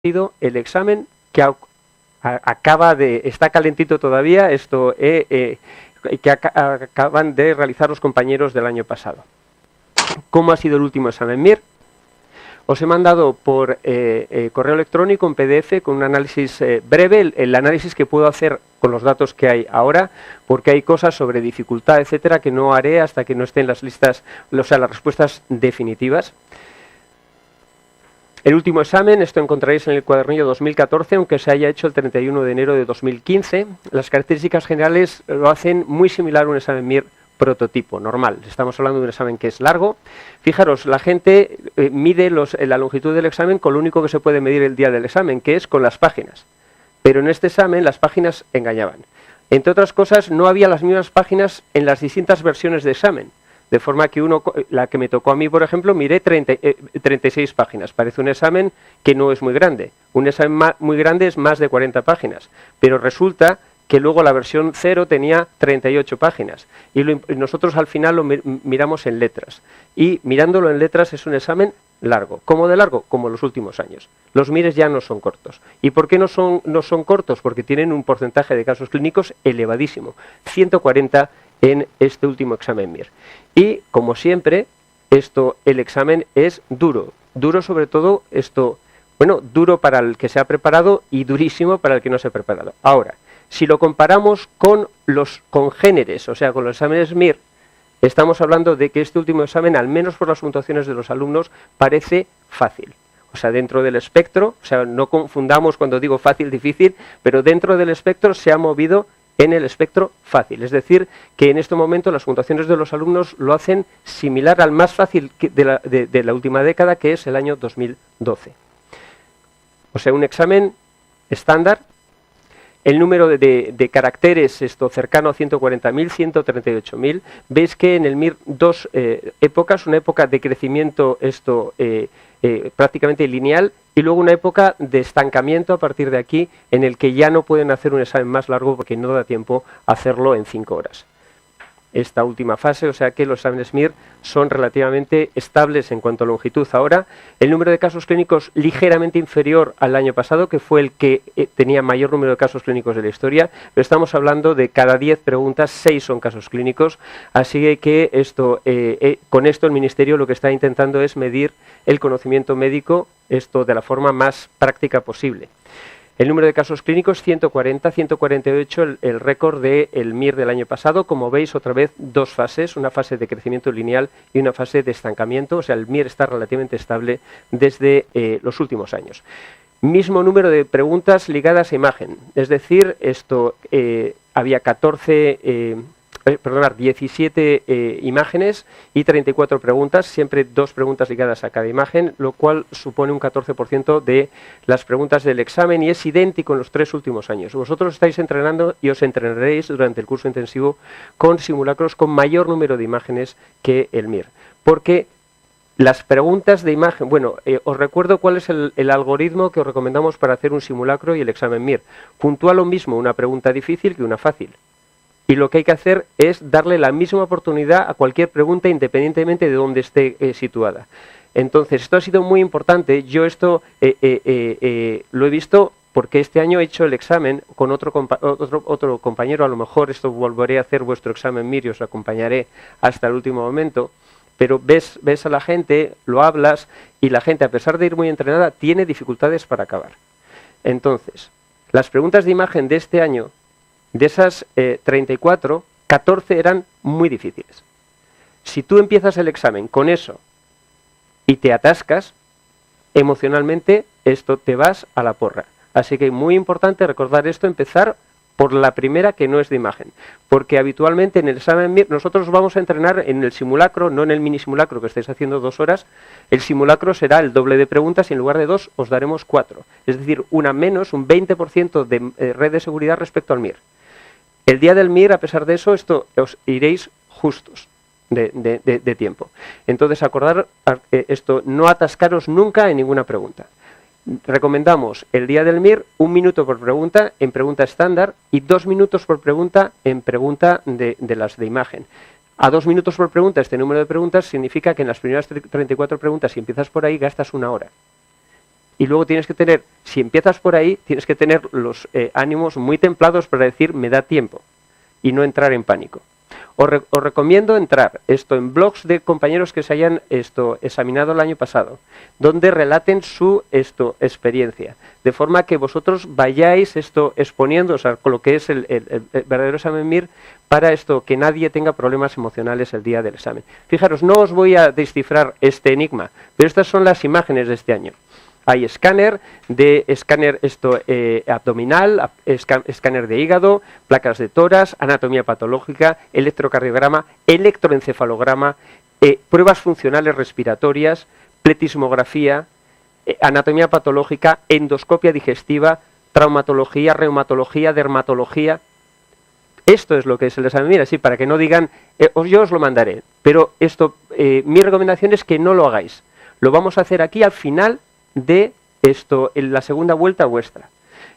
sido el examen que está calentito todavía, que acaban de realizar los compañeros del año pasado. ¿Cómo ha sido el último examen MIR? Os he mandado por correo electrónico en PDF con un análisis breve, el análisis que puedo hacer con los datos que hay ahora, porque hay cosas sobre dificultad, etcétera, que no haré hasta que no estén las listas, o sea, las respuestas definitivas. El último examen, esto encontraréis en el cuadernillo 2014, aunque se haya hecho el 31 de enero de 2015. Las características generales lo hacen muy similar a un examen MIR prototipo, normal. Estamos hablando de un examen que es largo. Fijaros, la gente mide la longitud del examen con lo único que se puede medir el día del examen, que es con las páginas. Pero en este examen las páginas engañaban. Entre otras cosas, no había las mismas páginas en las distintas versiones de examen. De forma que la que me tocó a mí, por ejemplo, miré 36 páginas. Parece un examen que no es muy grande. Un examen muy grande es más de 40 páginas. Pero resulta que luego la versión 0 tenía 38 páginas. Y nosotros al final lo miramos en letras. Y mirándolo en letras es un examen largo. ¿Cómo de largo? Como los últimos años. Los MIRs ya no son cortos. ¿Y por qué no son cortos? Porque tienen un porcentaje de casos clínicos elevadísimo. 140 en este último examen MIR. Y, como siempre, el examen es duro. Duro sobre todo duro para el que se ha preparado y durísimo para el que no se ha preparado. Ahora, si lo comparamos con los congéneres, o sea, con los exámenes MIR, estamos hablando de que este último examen, al menos por las puntuaciones de los alumnos, parece fácil. O sea, dentro del espectro, o sea, no confundamos cuando digo fácil, difícil, pero dentro del espectro se ha movido en el espectro fácil. Es decir, que en este momento las puntuaciones de los alumnos lo hacen similar al más fácil de la última década, que es el año 2012. O sea, un examen estándar. El número de caracteres cercano a 140.000, 138.000. Veis que en el MIR dos épocas, una época de crecimiento prácticamente lineal y luego una época de estancamiento a partir de aquí en el que ya no pueden hacer un examen más largo porque no da tiempo a hacerlo en 5 horas. Esta última fase, o sea que los exámenes MIR son relativamente estables en cuanto a longitud. Ahora, el número de casos clínicos ligeramente inferior al año pasado, que fue el que tenía mayor número de casos clínicos de la historia, pero estamos hablando de cada 10 preguntas, 6 son casos clínicos, así que con esto el Ministerio lo que está intentando es medir el conocimiento médico de la forma más práctica posible. El número de casos clínicos, 140, 148, el récord del MIR del año pasado. Como veis, otra vez, dos fases, una fase de crecimiento lineal y una fase de estancamiento. O sea, el MIR está relativamente estable desde los últimos años. Mismo número de preguntas ligadas a imagen. Es decir, había 17 imágenes y 34 preguntas, siempre 2 preguntas ligadas a cada imagen, lo cual supone un 14% de las preguntas del examen y es idéntico en los 3 últimos años. Vosotros estáis entrenando y os entrenaréis durante el curso intensivo con simulacros con mayor número de imágenes que el MIR. Porque las preguntas de imagen, os recuerdo cuál es el algoritmo que os recomendamos para hacer un simulacro y el examen MIR. Puntúa lo mismo una pregunta difícil que una fácil. Y lo que hay que hacer es darle la misma oportunidad a cualquier pregunta independientemente de dónde esté situada. Entonces, esto ha sido muy importante. Yo lo he visto porque este año he hecho el examen con otro compañero. A lo mejor volveré a hacer vuestro examen MIR y os acompañaré hasta el último momento. Pero ves a la gente, lo hablas y la gente, a pesar de ir muy entrenada, tiene dificultades para acabar. Entonces, las preguntas de imagen de este año, de esas 34, 14 eran muy difíciles. Si tú empiezas el examen con eso y te atascas, emocionalmente te vas a la porra. Así que es muy importante recordar esto, empezar por la primera que no es de imagen. Porque habitualmente en el examen MIR nosotros vamos a entrenar en el simulacro, no en el mini simulacro que estáis haciendo 2 horas. El simulacro será el doble de preguntas y en lugar de 2 os daremos 4. Es decir, una menos, un 20% de red de seguridad respecto al MIR. El día del MIR, a pesar de eso, os iréis justos de tiempo. Entonces, acordar no atascaros nunca en ninguna pregunta. Recomendamos el día del MIR 1 minuto por pregunta en pregunta estándar y 2 minutos por pregunta en pregunta de las de imagen. A 2 minutos por pregunta, este número de preguntas significa que en las primeras 34 preguntas, si empiezas por ahí, gastas 1 hora. Y luego tienes que tener, si empiezas por ahí, tienes que tener los ánimos muy templados para decir, me da tiempo, y no entrar en pánico. Os recomiendo entrar en blogs de compañeros que se hayan examinado el año pasado, donde relaten su experiencia, de forma que vosotros vayáis exponiéndoos a lo que es el verdadero examen MIR, para que nadie tenga problemas emocionales el día del examen. Fijaros, no os voy a descifrar este enigma, pero estas son las imágenes de este año. Hay escáner abdominal, escáner de hígado, placas de tórax, anatomía patológica, electrocardiograma, electroencefalograma, pruebas funcionales respiratorias, pletismografía, anatomía patológica, endoscopia digestiva, traumatología, reumatología, dermatología. Esto es lo que es el examen. Mira, sí, para que no digan, yo os lo mandaré, pero mi recomendación es que no lo hagáis. Lo vamos a hacer aquí al final de en la segunda vuelta vuestra.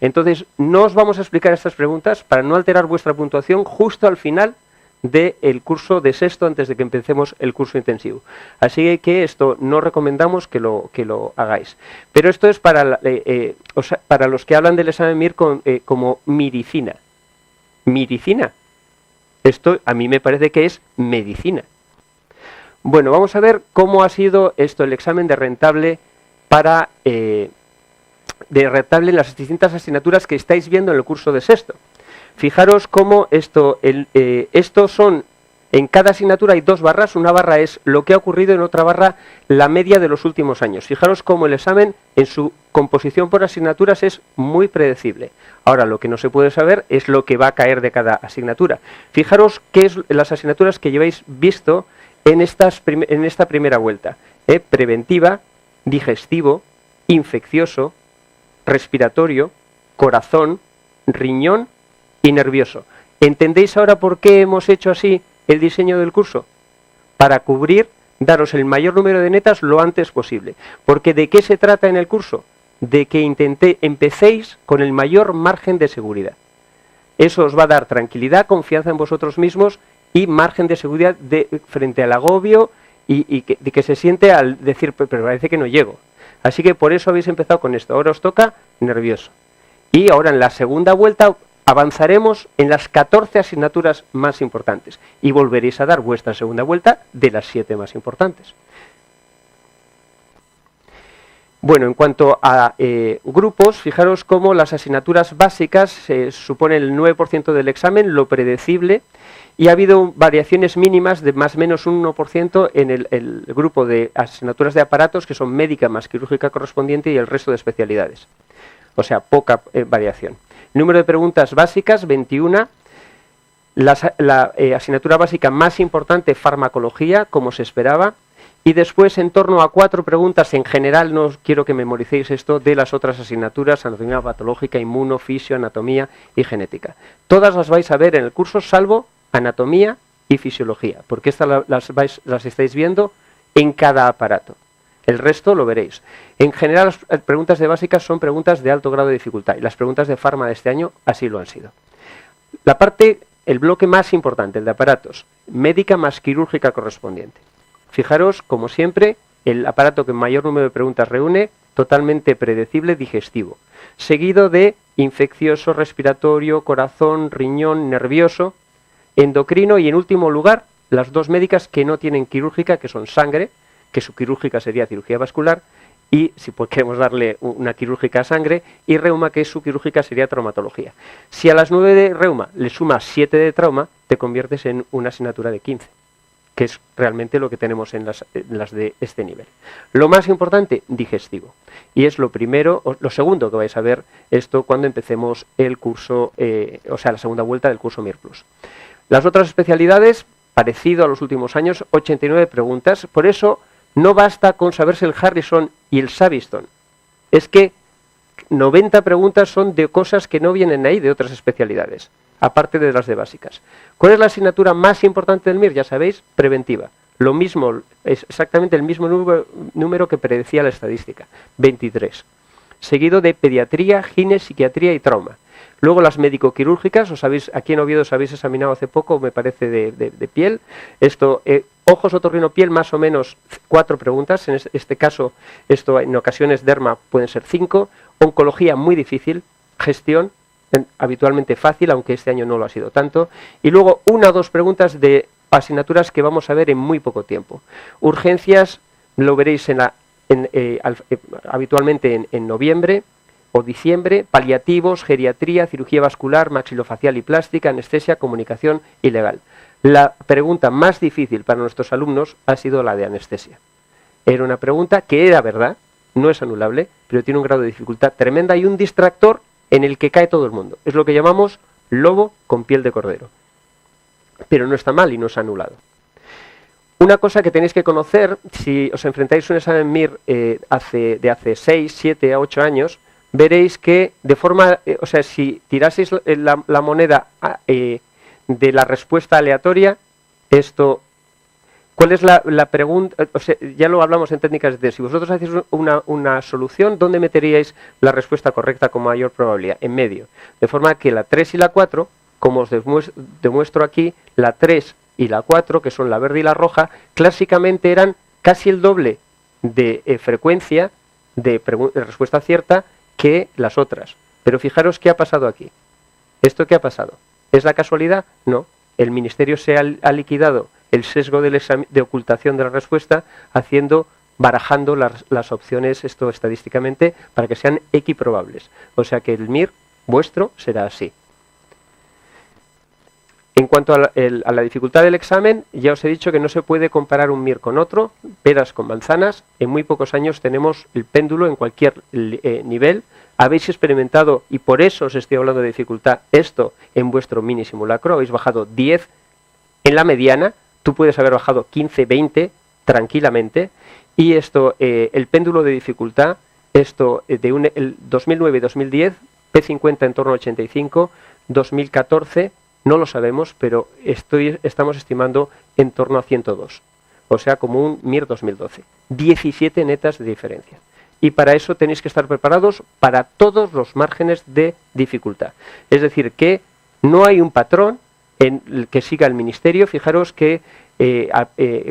Entonces, no os vamos a explicar estas preguntas para no alterar vuestra puntuación justo al final del curso de sexto, antes de que empecemos el curso intensivo. Así que no recomendamos que lo hagáis. Pero esto es para los que hablan del examen MIR como miricina. Miricina. Esto a mí me parece que es medicina. Bueno, vamos a ver cómo ha sido el examen de rentable en las distintas asignaturas que estáis viendo en el curso de sexto. Fijaros cómo estos son, en cada asignatura hay dos barras. Una barra es lo que ha ocurrido, en otra barra la media de los últimos años. Fijaros cómo el examen en su composición por asignaturas es muy predecible. Ahora, lo que no se puede saber es lo que va a caer de cada asignatura. Fijaros qué es las asignaturas que lleváis visto en esta primera vuelta. Preventiva, digestivo, infeccioso, respiratorio, corazón, riñón y nervioso. ¿Entendéis ahora por qué hemos hecho así el diseño del curso? Para daros el mayor número de netas lo antes posible. Porque ¿de qué se trata en el curso? De que empecéis con el mayor margen de seguridad. Eso os va a dar tranquilidad, confianza en vosotros mismos y margen de seguridad frente al agobio y que se siente al decir, pero parece que no llego. Así que por eso habéis empezado con esto. Ahora os toca nervioso. Y ahora en la segunda vuelta avanzaremos en las 14 asignaturas más importantes. Y volveréis a dar vuestra segunda vuelta de las 7 más importantes. Bueno, en cuanto a grupos, fijaros cómo las asignaturas básicas suponen el 9% del examen, lo predecible, y ha habido variaciones mínimas de más o menos un 1% en el grupo de asignaturas de aparatos, que son médica más quirúrgica correspondiente, y el resto de especialidades. O sea, poca variación. Número de preguntas básicas, 21. La asignatura básica más importante, farmacología, como se esperaba. Y después, en torno a 4 preguntas, en general, no quiero que memoricéis esto, de las otras asignaturas, anatomía patológica, inmuno, fisio, anatomía y genética. Todas las vais a ver en el curso, salvo anatomía y fisiología, porque estas las estáis viendo en cada aparato. El resto lo veréis. En general, las preguntas de básicas son preguntas de alto grado de dificultad, y las preguntas de farma de este año así lo han sido. El bloque más importante, el de aparatos, médica más quirúrgica correspondiente. Fijaros, como siempre, el aparato que mayor número de preguntas reúne, totalmente predecible, digestivo. Seguido de infeccioso, respiratorio, corazón, riñón, nervioso, endocrino y, en último lugar, las dos médicas que no tienen quirúrgica, que son sangre, que su quirúrgica sería cirugía vascular, y si queremos darle una quirúrgica a sangre, y reuma, que su quirúrgica sería traumatología. Si a las 9 de reuma le sumas 7 de trauma, te conviertes en una asignatura de 15. Que es realmente lo que tenemos en las de este nivel. Lo más importante, digestivo. Y es lo segundo que vais a ver esto cuando empecemos el curso, la segunda vuelta del curso MIR Plus. Las otras especialidades, parecido a los últimos años, 89 preguntas. Por eso no basta con saberse el Harrison y el Savistton. Es que 90 preguntas son de cosas que no vienen ahí de otras especialidades, aparte de las de básicas. ¿Cuál es la asignatura más importante del MIR? Ya sabéis, preventiva. Lo mismo, es exactamente el mismo número que predecía la estadística, 23. Seguido de pediatría, gine, psiquiatría y trauma. Luego las médico-quirúrgicas, aquí en Oviedo os habéis examinado hace poco, me parece, de piel. Ojos, otorrino-piel, más o menos 4 preguntas. En este caso, esto en ocasiones derma pueden ser 5. Oncología muy difícil. Gestión habitualmente fácil, aunque este año no lo ha sido tanto. Y luego 1 o 2 preguntas de asignaturas que vamos a ver en muy poco tiempo. Urgencias lo veréis habitualmente en noviembre o diciembre. Paliativos, geriatría, cirugía vascular, maxilofacial y plástica, anestesia, comunicación y legal. La pregunta más difícil para nuestros alumnos ha sido la de anestesia. Era una pregunta que era verdad, no es anulable, pero tiene un grado de dificultad tremenda y un distractor en el que cae todo el mundo. Es lo que llamamos lobo con piel de cordero. Pero no está mal y no es anulado. Una cosa que tenéis que conocer, si os enfrentáis a un examen MIR de hace 6, 7 a 8 años, veréis que de forma, si tiraseis la moneda de la respuesta aleatoria, ¿cuál es la pregunta? Ya lo hablamos en técnicas de si vosotros hacéis una solución, ¿dónde meteríais la respuesta correcta con mayor probabilidad? En medio. De forma que la 3 y la 4, como os demuestro aquí, la 3 y la 4, que son la verde y la roja, clásicamente eran casi el doble de frecuencia de respuesta cierta que las otras. Pero fijaros qué ha pasado aquí. ¿Esto qué ha pasado? ¿Es la casualidad? No. El Ministerio se ha liquidado el sesgo de ocultación de la respuesta barajando las opciones estadísticamente para que sean equiprobables. O sea que el MIR vuestro será así. En cuanto a la dificultad del examen, ya os he dicho que no se puede comparar un MIR con otro, peras con manzanas. En muy pocos años tenemos el péndulo en cualquier nivel. Habéis experimentado, y por eso os estoy hablando de dificultad, esto en vuestro mini simulacro. Habéis bajado 10 en la mediana, tú puedes haber bajado 15, 20 tranquilamente. Y el péndulo de dificultad, el 2009 y 2010, P50 en torno a 85, 2014, no lo sabemos, pero estamos estimando en torno a 102. O sea, como un MIR 2012. 17 netas de diferencia. Y para eso tenéis que estar preparados para todos los márgenes de dificultad. Es decir, que no hay un patrón en el que siga el Ministerio. Fijaros que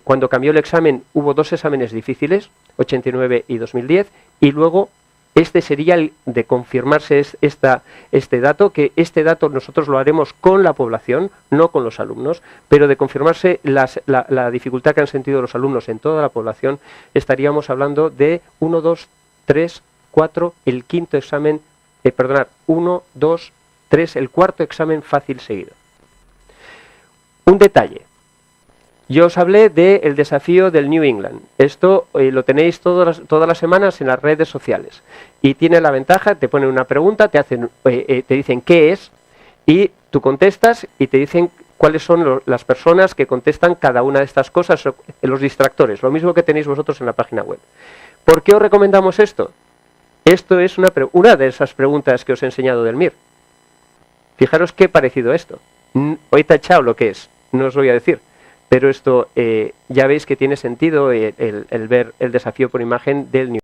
cuando cambió el examen hubo 2 exámenes difíciles, 89 y 2010, y luego este sería el de confirmarse este dato, que este dato nosotros lo haremos con la población, no con los alumnos, pero de confirmarse la dificultad que han sentido los alumnos en toda la población, estaríamos hablando de 1, 2, 3, 4, el quinto examen, 1, 2, 3, el cuarto examen fácil seguido. Un detalle. Yo os hablé del desafío del New England. Esto lo tenéis todas las semanas en las redes sociales. Y tiene la ventaja, te ponen una pregunta, te dicen qué es, y tú contestas y te dicen cuáles son las personas que contestan cada una de estas cosas, los distractores, lo mismo que tenéis vosotros en la página web. ¿Por qué os recomendamos esto? Esto es una de esas preguntas que os he enseñado del MIR. Fijaros qué parecido esto. Hoy he tachado lo que es, no os voy a decir. Pero esto ya veis que tiene sentido el ver el desafío por imagen del New